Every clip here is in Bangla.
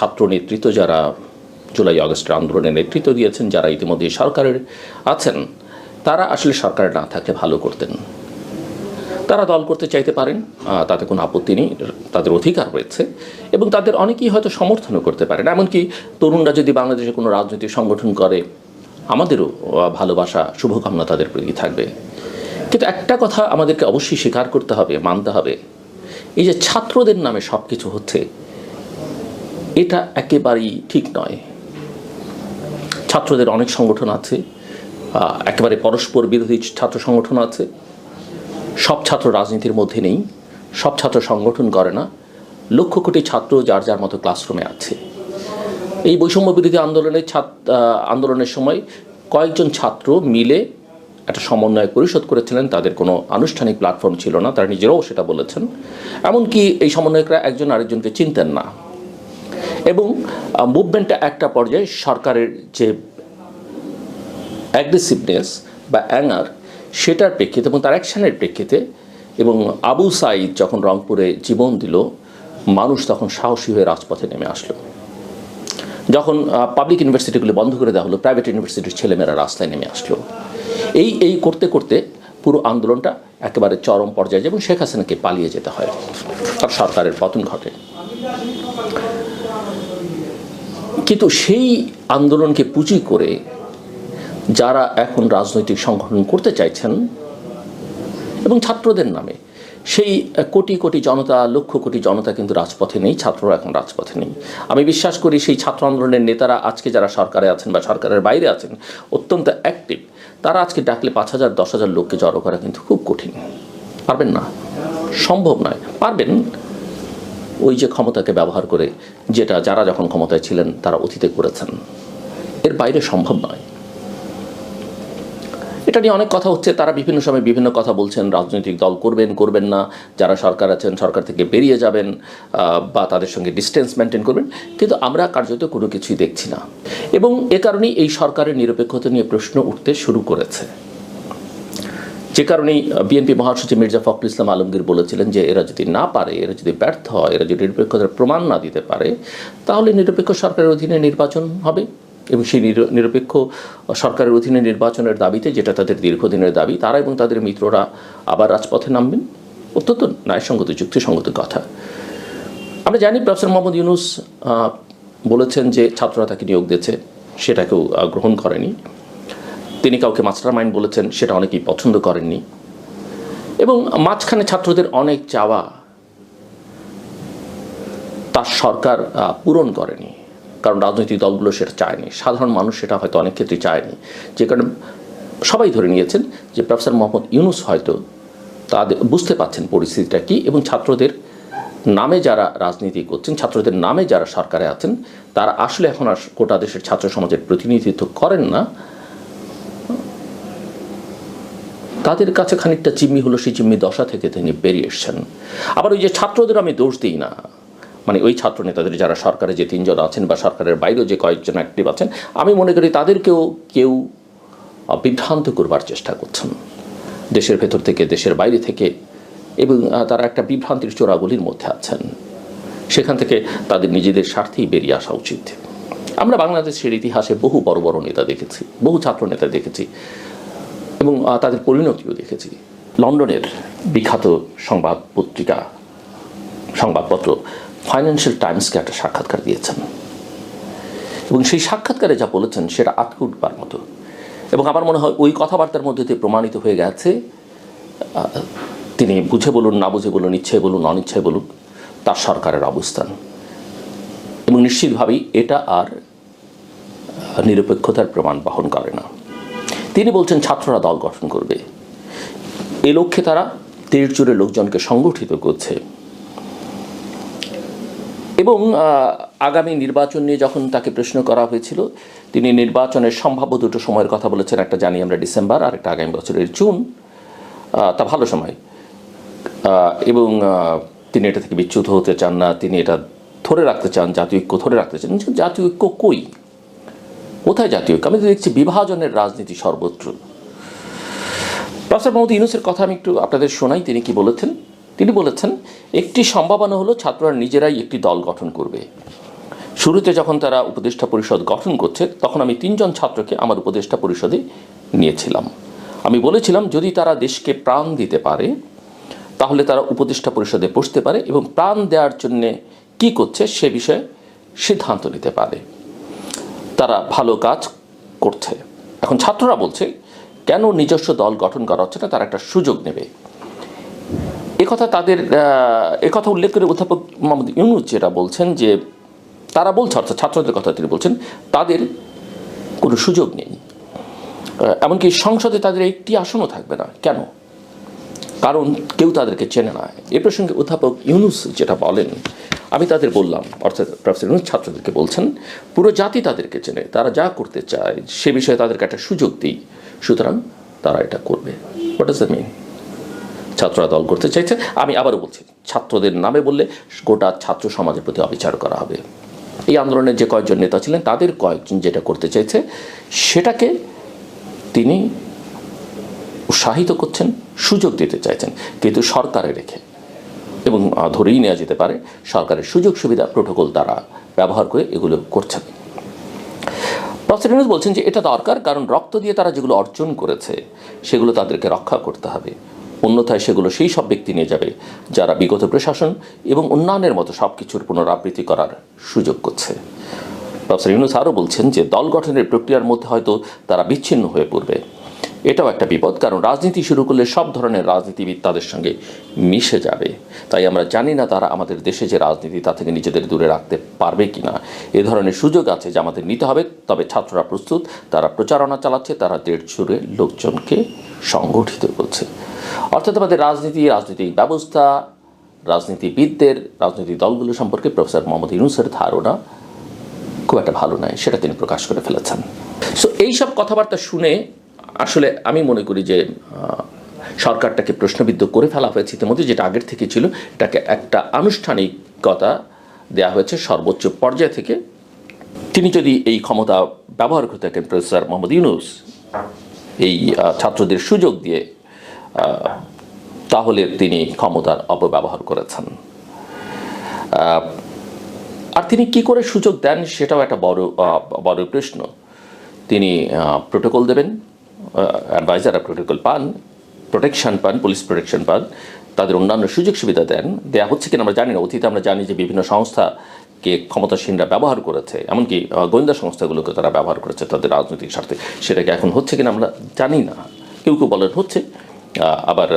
ছাত্র নেতৃত্ব যারা জুলাই আগস্টের আন্দোলনের নেতৃত্ব দিয়েছেন, যারা ইতিমধ্যে সরকারের আছেন, তারা আসলে সরকারে না থাকলে ভালো করতেন। তারা দল করতে চাইতে পারেন, তাতে কোনো আপত্তি নেই, তাদের অধিকার রয়েছে, এবং তাদের অনেকেই হয়তো সমর্থনও করতে পারেন। এমনকি তরুণরা যদি বাংলাদেশে কোনো রাজনৈতিক সংগঠন করে, আমাদেরও ভালোবাসা, শুভকামনা তাদের প্রতি থাকবে। কিন্তু একটা কথা আমাদেরকে অবশ্যই স্বীকার করতে হবে, মানতে হবে, এই যে ছাত্রদের নামে সব কিছু হচ্ছে, এটা একেবারেই ঠিক নয়। ছাত্রদের অনেক সংগঠন আছে, একেবারে পরস্পর বিরোধী ছাত্র সংগঠন আছে। সব ছাত্র রাজনীতির মধ্যে নেই, সব ছাত্র সংগঠন করে না। লক্ষ কোটি ছাত্র যার যার মতো ক্লাসরুমে আছে। এই বৈষম্য বিরোধী আন্দোলনের সময় কয়েকজন ছাত্র মিলে একটা সমন্বয় পরিষদ করেছিলেন। তাদের কোনো আনুষ্ঠানিক প্ল্যাটফর্ম ছিল না, তারা নিজেরাও সেটা বলেছেন। এমনকি এই সমন্বয়করা একজন আরেকজনকে চিনতেন না। এবং মুভমেন্টটা একটা পর্যায়ে সরকারের যে অ্যাগ্রেসিভনেস বা অ্যাঙ্গার, সেটার প্রেক্ষিতে এবং তার অ্যাকশনের প্রেক্ষিতে, এবং আবু সাঈদ যখন রংপুরে জীবন দিল, মানুষ তখন সাহসী হয়ে রাজপথে নেমে আসলো। যখন পাবলিক ইউনিভার্সিটিগুলি বন্ধ করে দেওয়া হলো, প্রাইভেট ইউনিভার্সিটির ছেলেমেয়েরা রাস্তায় নেমে আসলো। এই করতে করতে পুরো আন্দোলনটা একেবারে চরম পর্যায়ে, এবং শেখ হাসিনাকে পালিয়ে যেতে হয়, তার সরকারের পতন ঘটে। কিন্তু সেই আন্দোলনকে পুঁজি করে যারা এখন রাজনৈতিক সংগঠন করতে চাইছেন, এবং ছাত্রদের নামে সেই কোটি কোটি জনতা, লক্ষ কোটি জনতা কিন্তু রাজপথে নেই, ছাত্ররা এখন রাজপথে নেই। আমি বিশ্বাস করি সেই ছাত্র আন্দোলনের নেতারা আজকে যারা সরকারে আছেন বা সরকারের বাইরে আছেন, অত্যন্ত অ্যাক্টিভ, তারা আজকে ডাকলে 5,000 10,000 লোককে জড়ো করা কিন্তু খুব কঠিন। পারবেন না, সম্ভব নয়। পারবেন ওই যে ক্ষমতাকে ব্যবহার করে, যেটা যারা যখন ক্ষমতায় ছিলেন তারা অতীতে করেছেন, এর বাইরে সম্ভব নয়। এটা নিয়ে অনেক কথা হচ্ছে, তারা বিভিন্ন সময় বিভিন্ন কথা বলছেন, রাজনৈতিক দল করবেন, করবেন না, যারা সরকার আছেন সরকার থেকে বেরিয়ে যাবেন বা তাদের সঙ্গে ডিস্টেন্স মেনটেন করবেন, কিন্তু আমরা কার্যত কোনো কিছুই দেখছি না। এবং এ কারণেই এই সরকারের নিরপেক্ষতা নিয়ে প্রশ্ন উঠতে শুরু করেছে। যে কারণেই বিএনপি মহাসচিব মির্জা ফখরুল ইসলাম আলমগীর বলেছিলেন যে এরা যদি না পারে, এরা যদি ব্যর্থ হয়, এরা যদি নিরপেক্ষতার প্রমাণ না দিতে পারে, তাহলে নিরপেক্ষ সরকারের অধীনে নির্বাচন হবে। এবং সেই নিরপেক্ষ সরকারের অধীনে নির্বাচনের দাবিতে, যেটা তাদের দীর্ঘদিনের দাবি, তারা এবং তাদের মিত্ররা আবার রাজপথে নামবেন। অত্যন্ত ন্যায়সঙ্গত, যুক্তিসঙ্গত কথা। আমরা জানি প্রফেসর মোহাম্মদ ইউনূস বলেছেন যে ছাত্ররা তাকে নিয়োগ দিয়েছে, সেটা কেউ গ্রহণ করেনি। তিনি কাউকে মাস্টার মাইন্ড বলেছেন, সেটা অনেকেই পছন্দ করেননি। এবং মাঝখানে ছাত্রদের অনেক চাওয়া তার সরকার পূরণ করেনি, কারণ রাজনৈতিক দলগুলো সেটা চায়নি, সাধারণ মানুষ সেটা হয়তো অনেক ক্ষেত্রেই চায়নি। যে কারণে সবাই ধরে নিয়েছেন যে প্রফেসর মোহাম্মদ ইউনূস হয়তো তাদের বুঝতে পারছেন পরিস্থিতিটা কী, এবং ছাত্রদের নামে যারা রাজনীতি করছেন, ছাত্রদের নামে যারা সরকারে আছেন, তারা আসলে এখন আর গোটা দেশের ছাত্র সমাজের প্রতিনিধিত্ব করেন না। তাদের কাছে খানিকটা জিম্মি হলো, সেই জিম্মি দশা থেকে তিনি বেরিয়ে এসছেন। আবার ওই যে ছাত্রদের আমি দোষ দিই না, মানে ওই ছাত্র নেতাদের যারা সরকারে যে 3 জন আছেন বা সরকারের বাইরেও যে কয়েকজন অ্যাক্টিভ আছেন, আমি মনে করি তাদেরকেও কেউ বিভ্রান্ত করবার চেষ্টা করছেন, দেশের ভেতর থেকে, দেশের বাইরে থেকে, এবং তারা একটা বিভ্রান্তির চোরাগুলির মধ্যে আছেন। সেখান থেকে তাদের নিজেদের স্বার্থেই বেরিয়ে আসা উচিত। আমরা বাংলাদেশের ইতিহাসে বহু বড় বড় নেতা দেখেছি, বহু ছাত্র নেতা দেখেছি, এবং তাদের পরিণতিও দেখেছি। লন্ডনের বিখ্যাত সংবাদপত্র ফাইন্যান্সিয়াল টাইমসকে একটা সাক্ষাৎকার দিয়েছেন, এবং সেই সাক্ষাৎকারে যা বলেছেন সেটা আটকে উঠবার মতো। এবং আমার মনে হয় ওই কথাবার্তার মধ্যে দিয়ে প্রমাণিত হয়ে গেছে, তিনি বুঝে বলুন, না বুঝে বলুন, ইচ্ছায় বলুন, অনিচ্ছায় বলুন, তার সরকারের অবস্থান। এবং নিশ্চিতভাবেই এটা আর নিরপেক্ষতার প্রমাণ বহন করে না। তিনি বলছেন ছাত্ররা দল গঠন করবে, এ লক্ষ্যে তারা দেশ জুড়ে লোকজনকে সংগঠিত করছে। এবং আগামী নির্বাচন নিয়ে যখন তাকে প্রশ্ন করা হয়েছিল, তিনি নির্বাচনের সম্ভাব্য দুটো সময়ের কথা বলেছেন। একটা জানি আমরা ডিসেম্বর, আর একটা আগামী বছরের জুন। তা ভালো সময়, এবং তিনি এটা থেকে বিচ্যুত হতে চান না, তিনি এটা ধরে রাখতে চান, জাতীয় ঐক্য ধরে রাখতে চান। জাতীয় ঐক্য কই, কোথায় জাতীয় ঐক্য? আমি তো দেখছি বিভাজনের রাজনীতি সর্বত্র। প্রফেসর মোহাম্মদ ইউনূসের কথা আমি একটু আপনাদের শোনাই, তিনি কি বলেছেন। তিনি বলেছেন, একটি সম্ভাবনা হলো ছাত্ররা নিজেরাই একটি দল গঠন করবে। শুরুতে যখন তারা উপদেষ্টা পরিষদ গঠন করছে তখন আমি 3 জন ছাত্রকে আমার উপদেষ্টা পরিষদে নিয়েছিলাম। আমি বলেছিলাম যদি তারা দেশকে প্রাণ দিতে পারে তাহলে তারা উপদেষ্টা পরিষদে বসতে পারে এবং প্রাণ দেওয়ার জন্যে কী করছে সে বিষয়ে সিদ্ধান্ত নিতে পারে। তারা ভালো কাজ করছে। এখন ছাত্ররা বলছে কেন নিজস্ব দল গঠন করা হচ্ছে না, তারা একটা সুযোগ নেবে। একথা উল্লেখ করে অধ্যাপক মোহাম্মদ ইউনূস যেটা বলছেন যে তারা বলছে, অর্থাৎ ছাত্রদের কথা তিনি বলছেন, তাদের কোনো সুযোগ নেই, এমনকি সংসদে তাদের একটি আসনও থাকবে না। কেন? কারণ কেউ তাদেরকে চেনে না। এ প্রসঙ্গে অধ্যাপক ইউনূস যেটা বলেন, আমি তাদের বললাম, অর্থাৎ প্রফেসর ইউনূস ছাত্রদেরকে বলছেন পুরো জাতি তাদেরকে চেনে, তারা যা করতে চায় সে বিষয়ে তাদেরকে একটা সুযোগ দিই, সুতরাং তারা এটা করবে। What does that mean? ছাত্ররা দল করতে চাইছে। আমি আবারও বলছি, ছাত্রদের নামে বললে গোটা ছাত্র সমাজের প্রতি অবিচার করা হবে। এই আন্দোলনের যে কয়েকজন নেতা ছিলেন তাদের কয়েকজন যেটা করতে চাইছে সেটাকে তিনি উৎসাহিত করছেন, সুযোগ দিতে চাইছেন, কিন্তু সরকারে রেখে, এবং ধরেই নেওয়া যেতে পারে সরকারের সুযোগ সুবিধা প্রোটোকল তারা ব্যবহার করে এগুলো করছেন। প্রফেসর ইউনূস বলছেন যে এটা দরকার, কারণ রক্ত দিয়ে তারা যেগুলো অর্জন করেছে সেগুলো তাদেরকে রক্ষা করতে হবে, অন্যথায় সেগুলো সেই সব ব্যক্তি নিয়ে যাবে যারা বিগত প্রশাসন এবং উন্নয়নের মতো সব কিছুর পুনরাবৃত্তি করার সুযোগ করছে। প্রফেসর ইউনূস আরও বলছেন যে দল গঠনের প্রক্রিয়ার মধ্যে হয়তো তারা বিচ্ছিন্ন হয়ে পড়বে। এটাও একটা বিপদ, কারণ রাজনীতি শুরু করলে সব ধরনের রাজনীতিবিদ তাদের সঙ্গে মিশে যাবে। তাই আমরা জানি না তারা আমাদের দেশে যে রাজনীতি তা থেকে নিজেদের দূরে রাখতে পারবে কি না। এ ধরনের সুযোগ আছে যে আমাদের নিতে হবে। তবে ছাত্ররা প্রস্তুত, তারা প্রচারণা চালাচ্ছে, তারা দেড় জুড়ে লোকজনকে সংগঠিত করছে। অর্থাৎ আমাদের রাজনৈতিক ব্যবস্থা, রাজনীতিবিদদের, রাজনৈতিক দলগুলো সম্পর্কে প্রফেসর মোহাম্মদ ইউনূসের ধারণা খুব একটা ভালো নয়, সেটা তিনি প্রকাশ করে ফেলেছেন। সো এইসব কথাবার্তা শুনে আসলে আমি মনে করি যে সরকারটাকে প্রশ্নবিদ্ধ করে ফেলা হয়েছে ইতিমধ্যে, যেটা আগের থেকে ছিল এটাকে একটা আনুষ্ঠানিকতা দেওয়া হয়েছে সর্বোচ্চ পর্যায় থেকে। তিনি যদি এই ক্ষমতা ব্যবহার করতে থাকেন, প্রফেসর মোহাম্মদ ইউনূস এই ছাত্রদের সুযোগ দিয়ে, তাহলে তিনি ক্ষমতার অপব্যবহার করেছেন। আর তিনি কি করে সুযোগ দেন সেটাও একটা বড় প্রশ্ন। তিনি প্রোটোকল দেবেন, অ্যাডভাইজাররা প্রোটোকল পান, প্রোটেকশন পান, পুলিশ প্রোটেকশন পান, তাদের অন্যান্য সুযোগ সুবিধা দেওয়া হচ্ছে কিনা আমরা জানি না। অতীতে আমরা জানি যে বিভিন্ন সংস্থাকে ক্ষমতাসীনরা ব্যবহার করেছে, এমনকি গোয়েন্দা সংস্থাগুলোকে তারা ব্যবহার করেছে তাদের রাজনৈতিক স্বার্থে। সেটাকে এখন হচ্ছে কিনা আমরা জানি না। কেউ কেউ বলেন হচ্ছে, আবার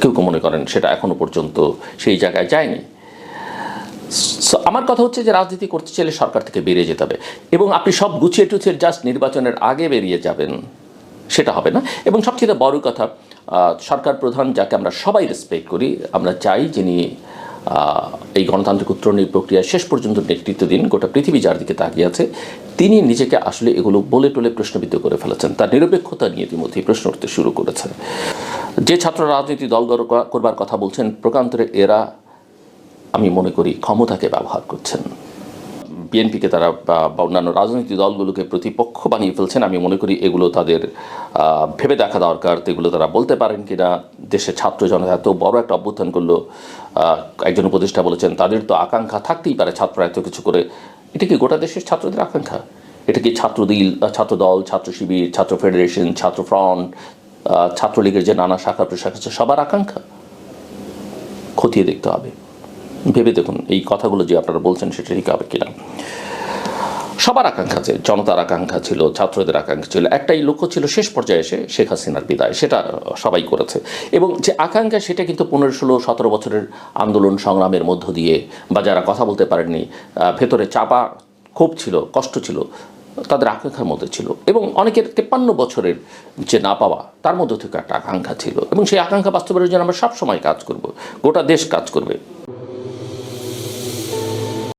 কেউ কেউ মনে করেন সেটা এখনও পর্যন্ত সেই জায়গায় যায়নি। আমার কথা হচ্ছে যে রাজনীতি করতে চাইলে সরকার থেকে বেরিয়ে যেতে হবে, এবং আপনি সব গুছিয়ে টুছিয়ে জাস্ট নির্বাচনের আগে বেরিয়ে যাবেন সেটা হবে না। এবং সবচেয়ে বড় কথা, সরকার প্রধান যাকে আমরা সবাই রেসপেক্ট করি, আমরা চাই যিনি এই গণতান্ত্রিক উত্তরণের প্রক্রিয়া শেষ পর্যন্ত নেতৃত্ব দিন, গোটা পৃথিবী যার দিকে তাকিয়ে আছে, তিনি নিজেকে আসলে এগুলো বলে টলে প্রশ্নবিদ্ধ করে ফেলেছেন। তার নিরপেক্ষতা নিয়ে ইতিমধ্যেই প্রশ্ন উঠতে শুরু করেছে। যে ছাত্র রাজনীতি দল করবার কথা বলছেন, প্রকান্তরে এরা আমি মনে করি ক্ষমতাকে ব্যবহার করছেন। বিএনপিকে তারা বা অন্যান্য রাজনৈতিক দলগুলোকে প্রতিপক্ষ বানিয়ে ফেলছেন। আমি মনে করি এগুলো তাদের ভেবে দেখা দরকার, এগুলো তারা বলতে পারেন কিনা। দেশের ছাত্র জনতা এত বড় একটা অভ্যুত্থান করলো, একজন উপদেষ্টা বলেছেন তাদের তো আকাঙ্ক্ষা থাকতেই পারে ছাত্ররা এত কিছু করে। এটা কি গোটা দেশের ছাত্রদের আকাঙ্ক্ষা? এটা কি ছাত্রদল, ছাত্র শিবির, ছাত্র ফেডারেশন, ছাত্র ফ্রন্ট, ছাত্রলীগের যে নানা শাখা প্রশাখা আছে সবার আকাঙ্ক্ষা? খতিয়ে দেখতে হবে, ভেবে দেখুন এই কথাগুলো যে আপনারা বলছেন সেটা ঠিক হবে কিনা। সবার আকাঙ্ক্ষা আছে, জনতার আকাঙ্ক্ষা ছিল, ছাত্রদের আকাঙ্ক্ষা ছিল, একটাই লক্ষ্য ছিল শেষ পর্যায়ে এসে শেখ হাসিনার বিদায়। সেটা সবাই করেছে, এবং যে আকাঙ্ক্ষা সেটা কিন্তু 15, 16, 17 বছরের আন্দোলন সংগ্রামের মধ্য দিয়ে, বা যারা কথা বলতে পারেননি, ভেতরে চাপা ক্ষোভ ছিল, কষ্ট ছিল, তাদের আকাঙ্ক্ষার মধ্যে ছিল। এবং অনেকের 53 বছরের যে না পাওয়া, তার মধ্যে থেকে একটা আকাঙ্ক্ষা ছিল, এবং সেই আকাঙ্ক্ষা বাস্তবায়নের জন্য আমরা সবসময় কাজ করব, গোটা দেশ কাজ করবে।